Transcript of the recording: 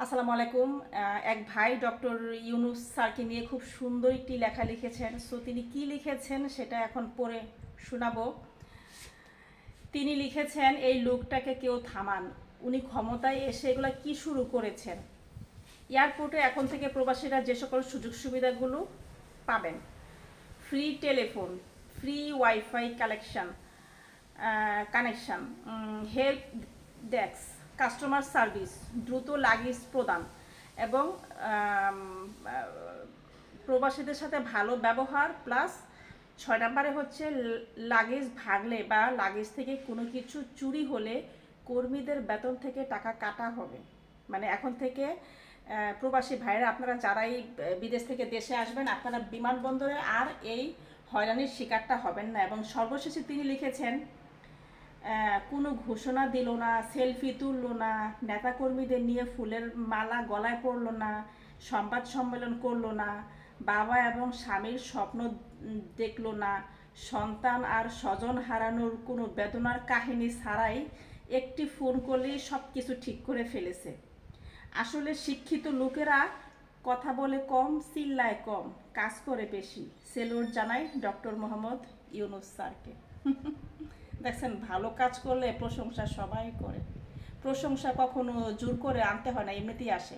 আসসালামু আলাইকুম। এক ভাই ডক্টর ইউনুস স্যারকে নিয়ে খুব সুন্দর একটি লেখা লিখেছেন। সো তিনি কি লিখেছেন সেটা এখন পড়ে শোনাবো। তিনি লিখেছেন, এই লোকটাকে কেউ থামান, উনি ক্ষমতায় এসে এগুলো কি শুরু করেছেন। এয়ারপোর্টে এখন থেকে প্রবাসীরা যে সকল সুযোগ সুবিধাগুলো পাবেন: free telephone, free wifi connection, help desk, customer service, দ্রুত লাগেজ প্রদান এবং প্রবাসীদের সাথে ভালো ব্যবহার। প্লাস 6 নম্বরে হচ্ছে লাগেজ ভাগলে বা লাগেজ থেকে কোনো কিছু চুরি হলে কর্মীদের বেতন থেকে টাকা কাটা হবে। মানে এখন থেকে প্রবাসী ভাইরা আপনারা যারাই বিদেশ থেকে দেশে আসবেন, আপনারা বিমানবন্দরে আর এই হয়রানির শিকারটা হবেন না। এবং সর্বশেষে তিনি লিখেছেন, কোনো ঘোষণা দিল না, সেলফি তুললো না, নেতাকর্মীদের নিয়ে ফুলের মালা গলায় পড়লো না, সংবাদ সম্মেলন করলো না, বাবা এবং স্বামীর স্বপ্ন দেখলো না, সন্তান আর স্বজন হারানোর কোনো বেদনার কাহিনী ছাড়াই একটি ফোন করলেই সব কিছু ঠিক করে ফেলেছে। আসলে শিক্ষিত লোকেরা কথা বলে কম, চিল্লায় কম, কাজ করে বেশি। সেলুট জানাই ডক্টর মোহাম্মদ ইউনুস স্যারকে। দেখছেন, ভালো কাজ করলে প্রশংসা সবাই করে। প্রশংসা কখনো জোর করে আনতে হয় না, এমনিতেই আসে।